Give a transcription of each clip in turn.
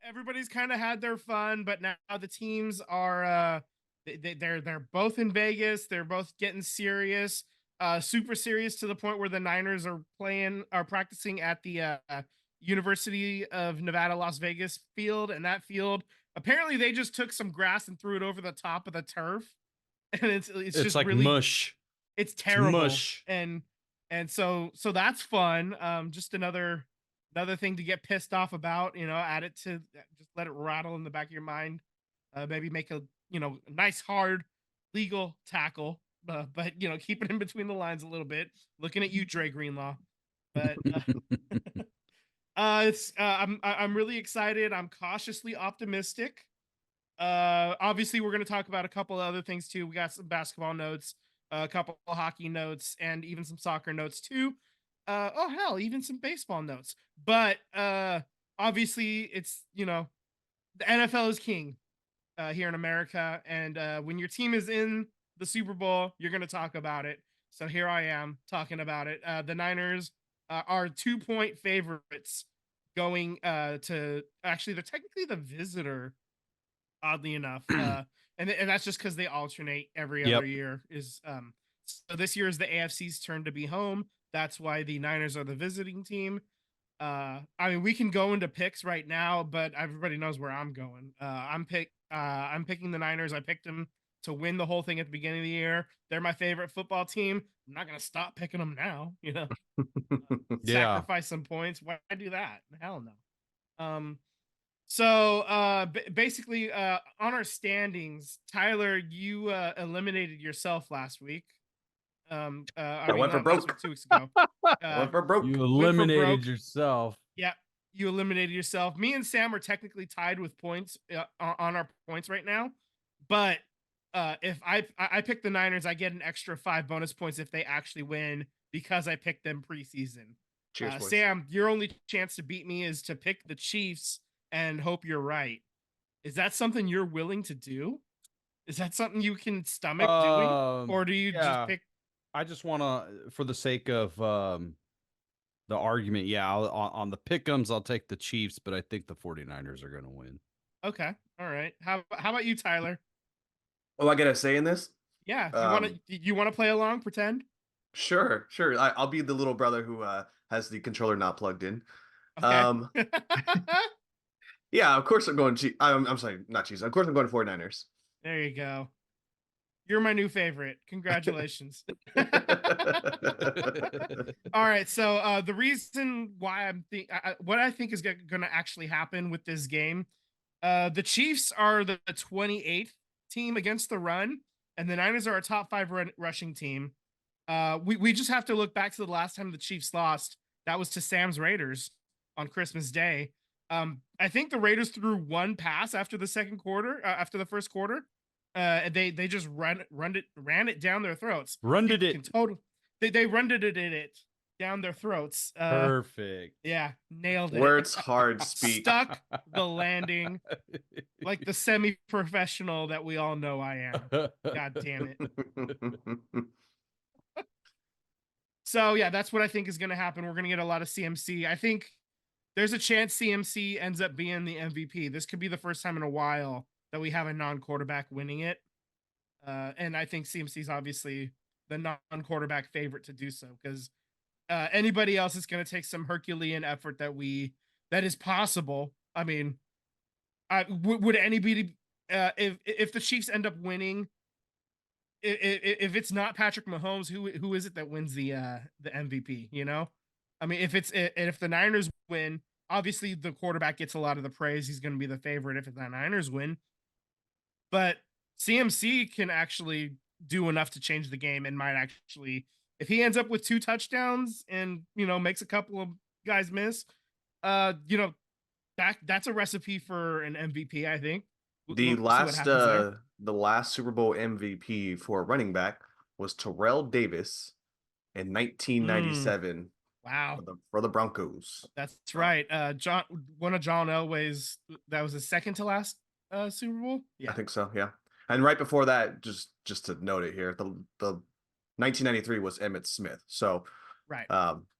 everybody's kind of had their fun, but now the teams are they're both in Vegas. They're both getting serious, super serious to the point where the Niners are practicing at the University of Nevada, Las Vegas field, and that field apparently they just took some grass and threw it over the top of the turf, and it's It's just like really mush. it's It's terrible, mush. and so that's fun. Just another thing to get pissed off about. Add it to just let it rattle in the back of your mind. Maybe make a nice hard legal tackle, but keep it in between the lines a little bit. Looking at you, Dre Greenlaw. But I'm really excited. I'm cautiously optimistic. Obviously, we're going to talk about a couple of other things too. We got some basketball notes, a couple of hockey notes, and even some soccer notes too. Oh hell, even some baseball notes. But obviously, it's the NFL is king here in America, and when your team is in the Super Bowl, you're going to talk about it. So here I am talking about it. The Niners are 2-point favorites going to actually they're technically the visitor, oddly enough. And that's just because they alternate every other Yep. year. So this year is the AFC's turn to be home. That's why the Niners are the visiting team. I mean, we can go into picks right now, but everybody knows where I'm going. I'm picking the Niners. I picked them to win the whole thing at the beginning of the year. They're my favorite football team. I'm not gonna stop picking them now. Yeah. Sacrifice some points. Why do that? Hell no. So basically, on our standings, Tyler, you eliminated yourself last week. I I mean, went for not last week, broke. 2 weeks ago. I Uh, went for broke. You went for eliminated broke. yourself. Yeah, you eliminated yourself. Me and Sam are technically tied with points on our points right now, but if I pick the Niners, I get an extra 5 bonus points if they actually win because I picked them preseason. Cheers, boys. Sam, your only chance to beat me is to pick the Chiefs and hope you're right. Is that something you're willing to do? Is that something you can stomach doing, or do you just Yeah. pick? I just want to, for the sake of the argument, yeah, on the pick'ems, I'll take the Chiefs, but I think the 49ers are going to win. Okay, all right. How about you, Tyler? Oh, I got to say in this? Yeah, Um, you want to play along? Pretend. sure. I'll be the little brother who has the controller not plugged in. Okay. Um, yeah, of course I'm going I'm sorry, not Chiefs. Of course I'm going 49ers. There you go. You're my new favorite. Congratulations. All right. So the reason why what I think is going to actually happen with this game, the Chiefs are the 28th team against the run, and the Niners are a top 5 rushing team. We just have to look back to the last time the Chiefs lost. That was to Sam's Raiders on Christmas Day. I think the Raiders threw one pass after the second quarter, after the first quarter. They just ran it down their throats. Runded People it. can totally they runded it down their throats. Perfect. Yeah, nailed it. Words hard speak. Stuck the landing like the semi-professional that we all know I am. God damn it. So yeah, that's what I think is going to happen. We're going to get a lot of CMC. I think there's a chance CMC ends up being the MVP. This could be the first time in a while that we have a non-quarterback winning it. And I think CMC is obviously the non-quarterback favorite to do so because anybody else is going to take some Herculean effort that is possible. I mean, would anybody if the Chiefs end up winning? If it's not Patrick Mahomes, who is it that wins the MVP? I mean, if the Niners win, obviously the quarterback gets a lot of the praise. He's going to be the favorite if the Niners win. But CMC can actually do enough to change the game and might actually, if he ends up with 2 touchdowns and makes a couple of guys miss, that's a recipe for an MVP. I think. The We'll see what last happens there. the last Super Bowl MVP for a running back was Terrell Davis in Mm, 1997 wow. for the Broncos. That's right. One of John Elway's, that was his second to last Super Bowl. I Yeah. think so, yeah. And right before that, just to note it here, the 1993 was Emmitt Smith. So Right.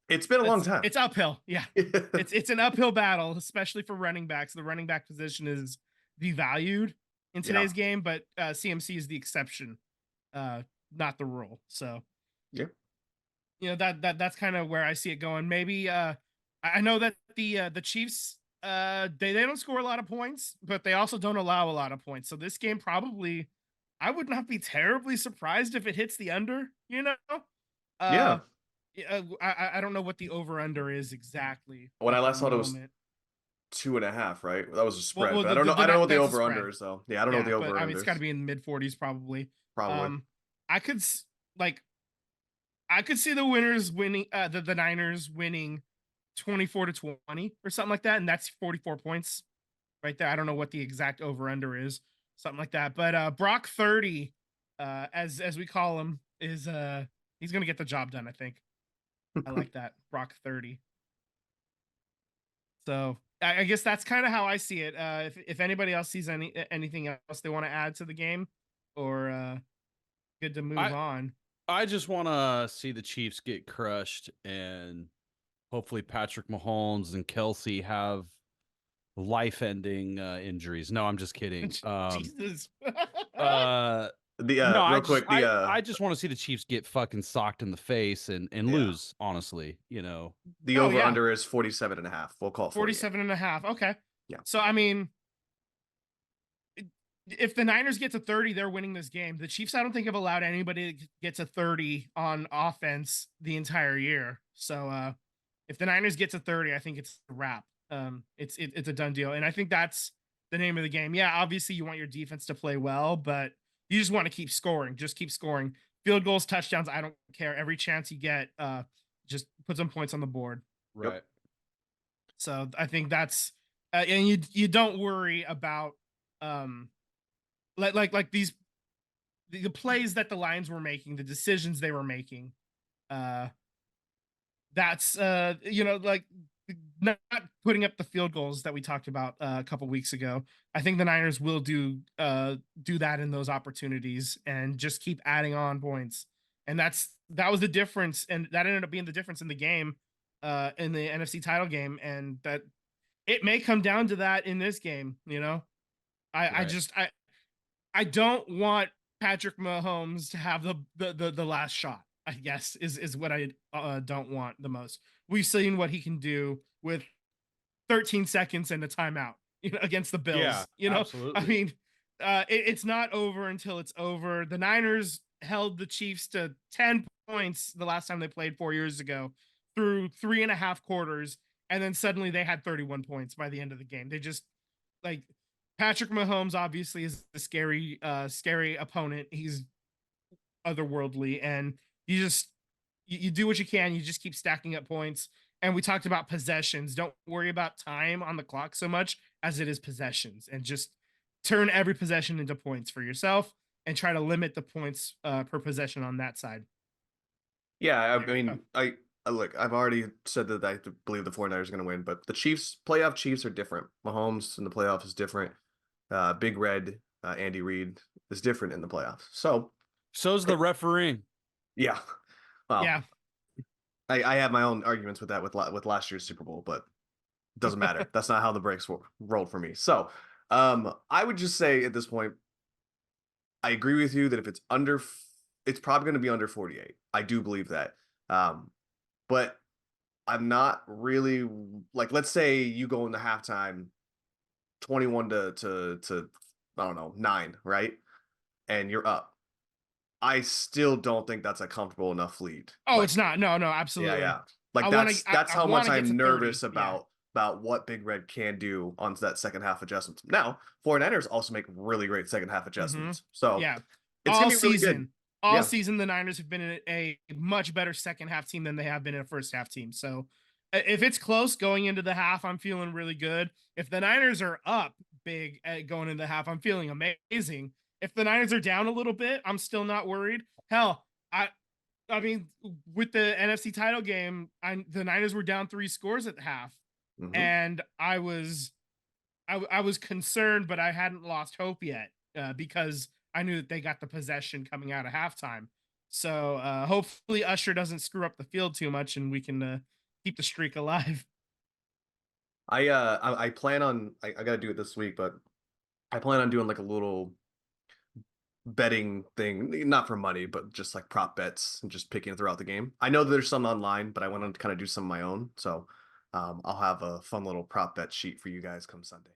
It's been a long time. It's uphill. Yeah. It's an uphill battle, especially for running backs. The running back position is devalued in today's game, but CMC is the exception, not the rule. So yeah. That's kind of where I see it going. Maybe I know that the Chiefs they don't score a lot of points, but they also don't allow a lot of points. So this game probably I would not be terribly surprised if it hits the under, Yeah. I don't know what the over under is exactly When I at the last thought it was moment. 2.5, right? That was a spread, Well, but I don't know. I don't know what the that's a over under spread. is though. Yeah, I don't know what the But over I mean, under it's got to is. be in the mid 40s probably. Probably. I could like I could see the winners winning, the Niners winning 24-20 or something like that, and that's 44 points right there. I don't know what the exact over under is, something like that. But Brock 30, as we call him, is he's gonna get the job done. I think I like that Brock 30. So I guess that's kind of how I see it. If anybody else sees anything else they want to add to the game, or good to move on. I just want to see the Chiefs get crushed, and hopefully Patrick Mahomes and Kelsey have life-ending injuries. No, I'm just kidding. Jesus. No, real quick, I just want to see the Chiefs get fucking socked in the face and lose, honestly, The over under is 47.5. We'll call it 47.5. Okay. Yeah. So I mean, if the Niners get to 30, they're winning this game. The Chiefs, I don't think, have allowed anybody to get to 30 on offense the entire year. So if the Niners get to 30, I think it's a wrap. It's a done deal. And I think that's the name of the game. Yeah, obviously you want your defense to play well, but you just want to keep scoring. Just keep scoring. Field goals, touchdowns, I don't care. Every chance you get, just put some points on the board. Right. Yep. So I think that's and you don't worry about like these the plays that the Lions were making, the decisions they were making. That's like not putting up the field goals that we talked about a couple weeks ago. I think the Niners will do that in those opportunities and just keep adding on points. And that was the difference, and that ended up being the difference in the game, in the NFC title game, and that it may come down to that in this game. I don't want Patrick Mahomes to have the last shot, I guess, is what I don't want the most. We've seen what he can do with 13 seconds and a timeout, against the Bills. Yeah, absolutely. I mean, it's not over until it's over. The Niners held the Chiefs to 10 points the last time they played 4 years ago through 3.5 quarters, and then suddenly they had 31 points by the end of the game. They just Patrick Mahomes obviously is a scary opponent. He's otherworldly, and you do what you can. You just keep stacking up points. And we talked about possessions. Don't worry about time on the clock so much as it is possessions, and just turn every possession into points for yourself and try to limit the points per possession on that side. Yeah, I mean, I look, I've already said that I believe the 49ers are going to win, but the playoff Chiefs are different. Mahomes in the playoff is different. Big Red, Andy Reid is different in the playoffs. So's the refereeing. Yeah. Well, yeah. I have my own arguments with that with last year's Super Bowl, but it doesn't matter. That's not how the breaks rolled for me. So, I would just say at this point, I agree with you that if it's under, it's probably going to be under 48. I do believe that. But I'm not really let's say you go into halftime 21 to I don't know, 9, right? And you're up. I still don't think that's a comfortable enough lead. Oh, it's not. No, absolutely. Yeah. That's how much I'm nervous about what Big Red can do on that second half adjustments. Now, 49ers also make really great second half adjustments. So yeah, it's gonna be really good. All season, the Niners have been a much better second half team than they have been in a first half team. So if it's close going into the half, I'm feeling really good. If the Niners are up big going into the half, I'm feeling amazing. If the Niners are down a little bit, I'm still not worried. Hell, I mean, with the NFC title game, the Niners were down 3 scores at the half, and I was concerned, but I hadn't lost hope yet because I knew that they got the possession coming out of halftime. So hopefully Usher doesn't screw up the field too much, and we can keep the streak alive. I plan on I gotta do it this week, but I plan on doing like a little betting thing, not for money, but just like prop bets and just picking throughout the game. I know there's some online, but I want to kind of do some of my own. So I'll have a fun little prop bet sheet for you guys come Sunday.